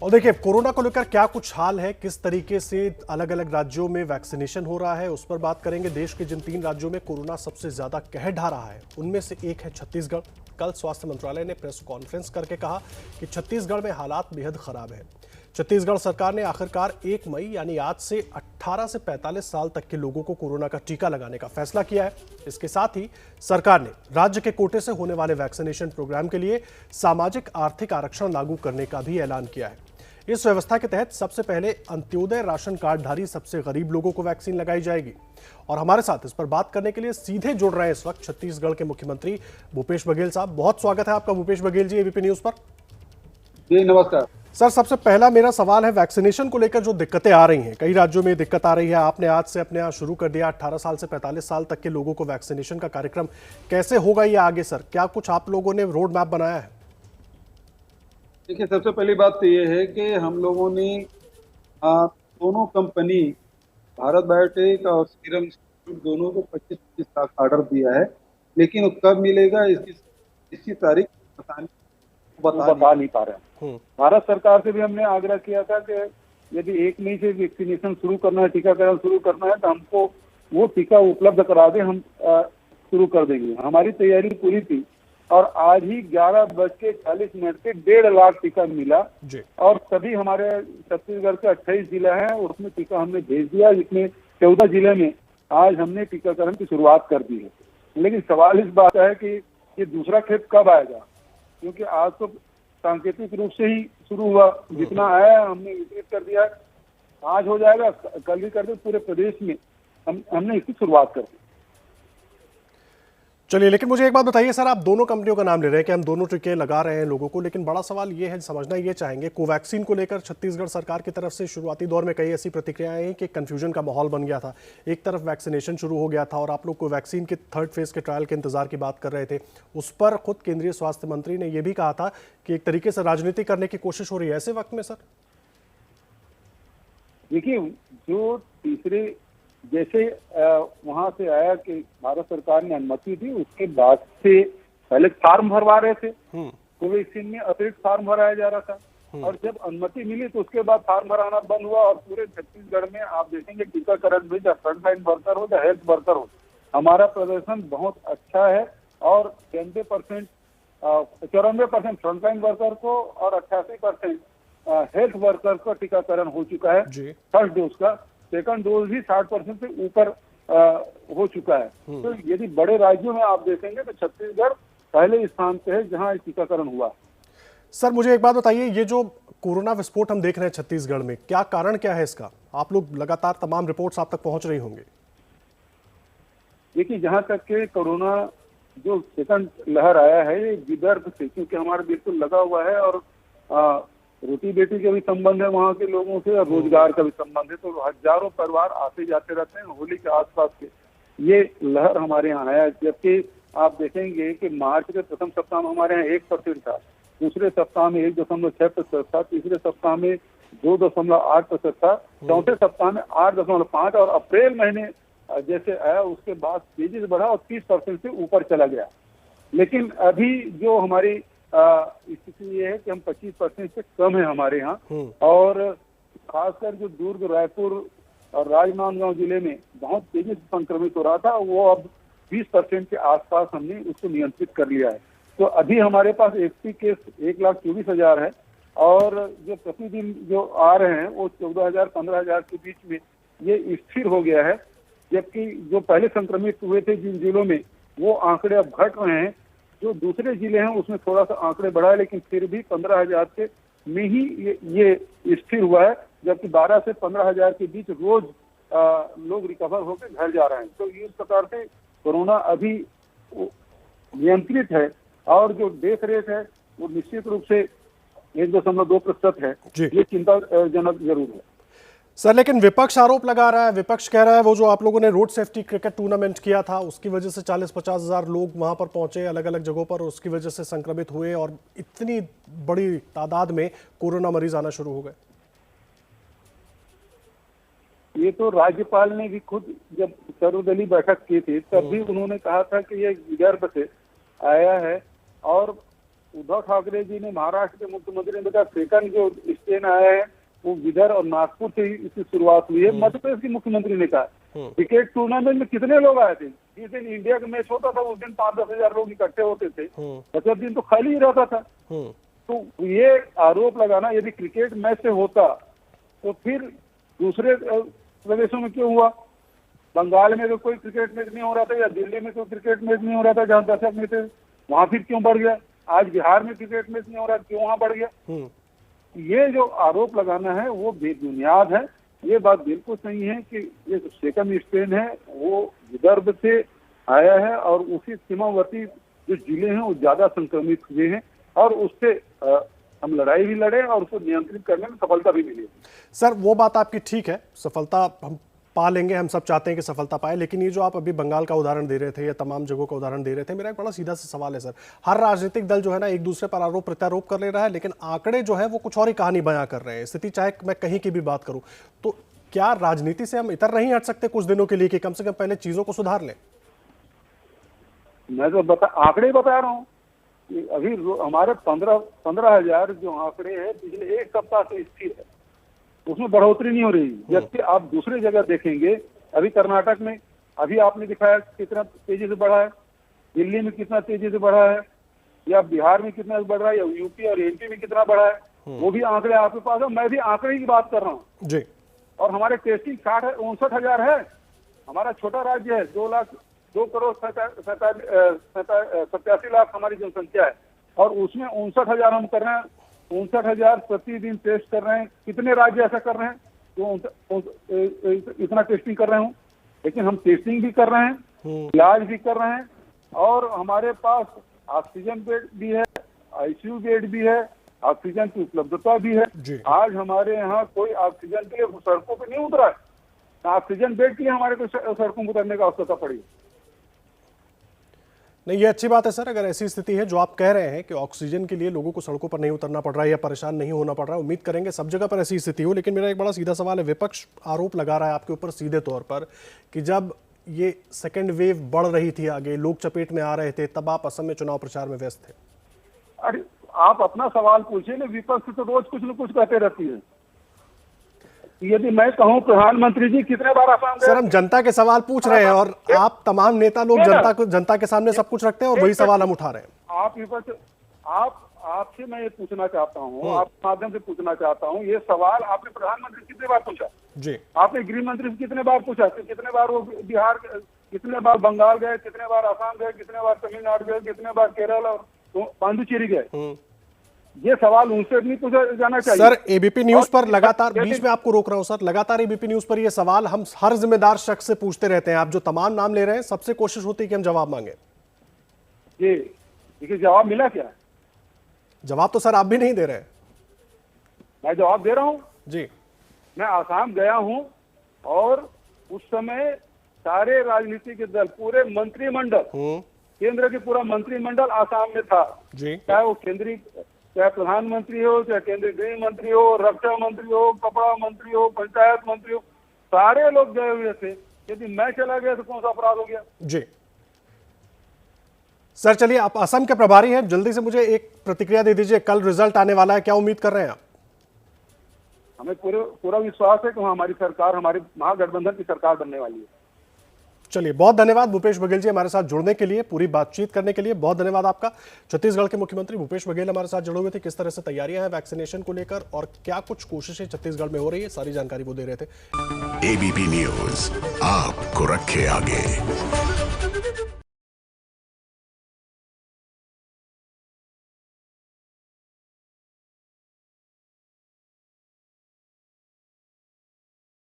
और देखिए कोरोना को लेकर क्या कुछ हाल है, किस तरीके से अलग अलग राज्यों में वैक्सीनेशन हो रहा है, उस पर बात करेंगे। देश के जिन 3 राज्यों में कोरोना सबसे ज्यादा कहर ढा रहा है उनमें से एक है छत्तीसगढ़। कल स्वास्थ्य मंत्रालय ने प्रेस कॉन्फ्रेंस करके कहा कि छत्तीसगढ़ में हालात बेहद खराब है। छत्तीसगढ़ सरकार ने आखिरकार 1 मई यानी आज से 18 से 45 साल तक के लोगों को कोरोना का टीका लगाने का फैसला किया है। इसके साथ ही सरकार ने राज्य के कोटे से होने वाले वैक्सीनेशन प्रोग्राम के लिए सामाजिक आर्थिक आरक्षण लागू करने का भी ऐलान किया है। इस व्यवस्था के तहत सबसे पहले अंत्योदय राशन कार्डधारी सबसे गरीब लोगों को वैक्सीन लगाई जाएगी। और हमारे साथ इस पर बात करने के लिए सीधे जुड़ रहे हैं इस वक्त छत्तीसगढ़ के मुख्यमंत्री भूपेश बघेल साहब। बहुत स्वागत है आपका भूपेश बघेल जी एबीपी न्यूज पर। जी नमस्कार सर, सबसे पहला मेरा सवाल है वैक्सीनेशन को लेकर जो दिक्कतें आ रही हैं, कई राज्यों में दिक्कत आ रही है। आपने आज से अपने यहाँ शुरू कर दिया 18 साल से 45 साल तक के लोगों को वैक्सीनेशन का कार्यक्रम, कैसे होगा ये आगे सर? क्या कुछ आप लोगों ने रोड मैप बनाया है? देखिए, सबसे पहली बात तो ये है कि हम लोगों ने दोनों कंपनी भारत बायोटेक और सीरम इंस्टीट्यूट दोनों को 25-25 लाख ऑर्डर दिया है, लेकिन वो कब मिलेगा इसकी तारीख बता नहीं पा रहे हैं। भारत सरकार से भी हमने आग्रह किया था कि यदि 1 मई से वैक्सीनेशन शुरू करना है, टीकाकरण शुरू करना है, तो हमको वो टीका उपलब्ध करा दे, हम शुरू कर देंगे। हमारी तैयारी पूरी थी और आज ही 11:40 के 1.5 लाख टीका मिला और सभी हमारे छत्तीसगढ़ के 28 जिला हैं, उसमें टीका हमने भेज दिया, जिसमें 14 जिले में आज हमने टीकाकरण की शुरुआत कर दी है। लेकिन सवाल इस बात है कि ये दूसरा खेप कब आएगा, क्योंकि आज तो सांकेतिक रूप से ही शुरू हुआ, जितना आया हमने वितरित कर दिया। आज हो जाएगा, कल भी कर दे, पूरे प्रदेश में हमने इसकी शुरुआत कर दी। चलिए, लेकिन मुझे एक बात बताइए सर, आप दोनों कंपनियों का नाम ले रहे हैं कि हम दोनों टीके लगा रहे हैं लोगों को, लेकिन बड़ा सवाल ये है, समझना ये चाहेंगे कोवैक्सीन को लेकर छत्तीसगढ़ सरकार की तरफ से शुरुआती दौर में कई ऐसी प्रतिक्रियाएं हैं कि कंफ्यूजन का माहौल बन गया था। एक तरफ वैक्सीनेशन शुरू हो गया था और आप लोग कोवैक्सीन के 3rd फेज के ट्रायल के इंतजार की बात कर रहे थे। उस पर खुद केंद्रीय स्वास्थ्य मंत्री ने यह भी कहा था कि एक तरीके से राजनीति करने की कोशिश हो रही है ऐसे वक्त में। सर देखिए, जो तीसरे जैसे वहां से आया कि भारत सरकार ने अनुमति दी, उसके बाद से पहले फॉर्म भरवा रहे थे, कोवैक्सीन में अतिरिक्त फॉर्म भराया जा रहा था, और जब अनुमति मिली तो उसके बाद फॉर्म भराना बंद हुआ। और पूरे छत्तीसगढ़ में आप देखेंगे टीकाकरण में, चाहे फ्रंटलाइन वर्कर हो चाहे हेल्थ वर्कर हो, हमारा प्रदर्शन बहुत अच्छा है। और 94% फ्रंटलाइन वर्कर को और 88% हेल्थ वर्कर का टीकाकरण हो चुका है फर्स्ट डोज का। सेकंड डोज भी 60% से ऊपर हो चुका है। तो यदि बड़े राज्यों में आप देखेंगे तो छत्तीसगढ़ पहले स्थान पे है जहां टीकाकरण हुआ। सर मुझे एक बात बताइए, ये जो कोरोना विस्फोट हम देख रहे हैं छत्तीसगढ़ में, क्या कारण क्या है इसका? आप लोग लगातार तमाम रिपोर्ट्स आप तक पहुंच रही होंगी। देखिए, जहां तक के कोरोना जो सेकंड लहर आया है, ये विदर्भ से, क्योंकि हमारा बिल्कुल लगा हुआ है और रोटी बेटी का भी संबंध है वहाँ के लोगों से, और रोजगार का भी संबंध है। तो हजारों परिवार आते जाते रहते हैं होली के आसपास के। ये लहर हमारे यहाँ आया, जबकि आप देखेंगे कि मार्च के प्रथम सप्ताह में हमारे यहाँ 1% था, दूसरे सप्ताह में 1.6% था, तीसरे सप्ताह में 2.8% था, चौथे सप्ताह में 8.5, और अप्रैल महीने जैसे आया उसके बाद तेजी से बढ़ा और 30% से ऊपर चला गया। लेकिन अभी जो हमारी स्थिति ये है कि हम 25% से कम है हमारे यहाँ, और खासकर जो दुर्ग, रायपुर और राजनांदगांव जिले में बहुत तेजी से संक्रमित हो रहा था, वो अब 20% के आसपास हमने उसको नियंत्रित कर लिया है। तो अभी हमारे पास एक्टिव केस 1,24,000 है, और जो प्रतिदिन जो आ रहे हैं वो 14,000-15,000 के बीच में ये स्थिर हो गया है। जबकि जो पहले संक्रमित हुए थे जिन जिलों में, वो आंकड़े अब घट रहे हैं। जो दूसरे जिले हैं उसमें थोड़ा सा आंकड़े बढ़ा है, लेकिन फिर भी 15,000 के में ही ये स्थिर हुआ है, जबकि 12 से 15,000 के बीच रोज लोग रिकवर होकर घर जा रहे हैं। तो इस प्रकार से कोरोना अभी नियंत्रित है, और जो डेथ रेट है वो निश्चित रूप से 1.2% है। ये चिंताजनक जरूर है सर। लेकिन विपक्ष आरोप लगा रहा है, विपक्ष कह रहा है वो जो आप लोगों ने रोड सेफ्टी क्रिकेट टूर्नामेंट किया था उसकी वजह से 40-50 हज़ार लोग वहां पर पहुंचे अलग अलग जगहों पर, उसकी वजह से संक्रमित हुए और इतनी बड़ी तादाद में कोरोना मरीज आना शुरू हो गए। ये तो राज्यपाल ने भी खुद जब सर्वदलीय बैठक की थी तब भी उन्होंने कहा था कि ये विदर्भ से आया है, और उद्धव ठाकरे जी ने, महाराष्ट्र के मुख्यमंत्री ने बताया सेकंड जो स्टेन आया है वो विदर्भ और नागपुर से ही इसकी शुरुआत हुई है। मध्य प्रदेश के मुख्यमंत्री ने कहा क्रिकेट टूर्नामेंट में कितने लोग आए थे, जिस दिन इंडिया का मैच होता था उस दिन 5-10 हजार लोग इकट्ठे होते थे, बचे दिन तो खाली ही रहता था। तो ये आरोप लगाना यदि क्रिकेट मैच से होता तो फिर दूसरे प्रदेशों में क्यों हुआ? बंगाल में तो कोई क्रिकेट मैच नहीं हो रहा था, या दिल्ली में कोई क्रिकेट मैच नहीं हो रहा था जहाँ दर्शक नहीं थे, वहां फिर क्यों बढ़ गया? आज बिहार में क्रिकेट मैच नहीं हो रहा, क्यों वहां बढ़ गया? ये जो आरोप लगाना है वो बेबुनियाद है। ये बात बिल्कुल सही है कि ये जो सेकंड स्ट्रेन है वो विदर्भ से आया है और उसी सीमावर्ती जो जिले हैं वो ज्यादा संक्रमित हुए हैं और उससे हम लड़ाई भी लड़े और उसको नियंत्रित करने में सफलता भी मिली। सर वो बात आपकी ठीक है, सफलता हम पा लेंगे, हम सब चाहते हैं कि सफलता पाए, लेकिन ये जो आप अभी बंगाल का उदाहरण दे रहे थे या तमाम जगहों का उदाहरण दे रहे थे, मेरा एक बड़ा सीधा सा सवाल है सर। हर राजनीतिक दल जो है ना एक दूसरे पर आरोप प्रत्यारोप कर ले रहा है, लेकिन आंकड़े जो है वो कुछ और ही कहानी बयां कर रहे हैं। स्थिति चाहे मैं कहीं की भी बात करूं, तो क्या राजनीति से हम इतर नहीं हट सकते कुछ दिनों के लिए कि कम से कम पहले चीजों को सुधार लें? मैं तो आंकड़े बता रहा हूँ कि अभी हमारे 15,000 जो आंकड़े हैं पिछले एक सप्ताह से स्थिर है, उसमें बढ़ोतरी नहीं हो रही। जबकि आप दूसरी जगह देखेंगे, अभी कर्नाटक में अभी आपने दिखाया कितना तेजी से बढ़ा है, दिल्ली में कितना तेजी से बढ़ा है, या बिहार में कितना बढ़ रहा है, या यूपी और एमपी में कितना बढ़ा है, वो भी आंकड़े आपके पास है। मैं भी आंकड़े की बात कर रहा हूँ जी। और हमारे टेस्टिंग 59,000 है। हमारा छोटा राज्य है, 2 करोड़ 87 लाख हमारी जनसंख्या है और उसमें 59,000 हम कर रहे हैं। 59,000 प्रतिदिन टेस्ट कर रहे हैं। कितने राज्य ऐसा कर रहे हैं जो इतना टेस्टिंग कर रहे हो? लेकिन हम टेस्टिंग भी कर रहे हैं, इलाज भी कर रहे हैं और हमारे पास ऑक्सीजन बेड भी है, आईसीयू बेड भी है, ऑक्सीजन की उपलब्धता भी है। आज हमारे यहाँ कोई ऑक्सीजन के लिए सड़कों पर नहीं उतरा है। ऑक्सीजन बेड के लिए हमारे को सड़कों पर उतरने की आवश्यकता पड़ी। नहीं, ये अच्छी बात है सर, अगर ऐसी स्थिति है जो आप कह रहे हैं कि ऑक्सीजन के लिए लोगों को सड़कों पर नहीं उतरना पड़ रहा है या परेशान नहीं होना पड़ रहा है, उम्मीद करेंगे सब जगह पर ऐसी स्थिति हो। लेकिन मेरा एक बड़ा सीधा सवाल है, विपक्ष आरोप लगा रहा है आपके ऊपर सीधे तौर पर कि जब ये सेकेंड वेव बढ़ रही थी, आगे लोग चपेट में आ रहे थे, तब आप असम में चुनाव प्रचार में व्यस्त थे। अरे आप अपना सवाल पूछिए ना, विपक्ष तो रोज कुछ न कुछ कहते रहती है। यदि मैं कहूं प्रधानमंत्री जी कितने बार असम गए? सर हम जनता के सवाल पूछ रहे हैं और आप तमाम नेता लोग जनता के सामने सब कुछ रखते हैं और वही सवाल हम उठा रहे हैं। आप विपक्ष आपसे मैं ये पूछना चाहता हूँ, आपके माध्यम से पूछना चाहता हूँ, ये सवाल आपने प्रधानमंत्री कितने बार पूछा जी? आपने गृह मंत्री से कितने बार पूछा? कितने बार वो बिहार, कितने बार बंगाल गए, कितने बार असम गए, कितने बार तमिलनाडु गए, कितने बार केरल और पांडुचेरी गए? ये सवाल उनसे नहीं पूछा जाना चाहिए? सर एबीपी न्यूज पर लगातार, बीच में आपको रोक रहा हूं सर, लगातार एबीपी न्यूज पर ये सवाल हम हर जिम्मेदार शख्स से पूछते रहते हैं। आप जो तमाम नाम ले रहे हैं सबसे कोशिश होती है कि हम जवाब मांगे। जी, देखिए जवाब मिला क्या? जवाब तो सर आप भी नहीं दे रहे। मैं जवाब दे रहा हूँ जी। मैं आसाम गया हूँ और उस समय सारे राजनीतिक दल, पूरे मंत्रिमंडल, केंद्र के पूरा मंत्रिमंडल आसाम में था जी। चाहे वो केंद्रीय, चाहे प्रधानमंत्री हो, चाहे केंद्रीय गृह मंत्री हो, रक्षा मंत्री हो, कपड़ा मंत्री हो, पंचायत मंत्री हो, सारे लोग गए हुए थे। यदि मैं चला गया तो कौन सा अपराध हो गया? जी सर चलिए, आप असम के प्रभारी हैं, जल्दी से मुझे एक प्रतिक्रिया दे दीजिए। कल रिजल्ट आने वाला है, क्या उम्मीद कर रहे हैं आप? हमें पूरा विश्वास है कि हमारी सरकार, हमारी महागठबंधन की सरकार बनने वाली है। चलिए, बहुत धन्यवाद भूपेश बघेल जी हमारे साथ जुड़ने के लिए, पूरी बातचीत करने के लिए बहुत धन्यवाद आपका। छत्तीसगढ़ के मुख्यमंत्री भूपेश बघेल हमारे साथ जुड़े हुए थे। किस तरह से तैयारियां हैं वैक्सीनेशन को लेकर और क्या कुछ कोशिशें छत्तीसगढ़ में हो रही है, सारी जानकारी वो दे रहे थे। एबीपी न्यूज आपको रखे आगे।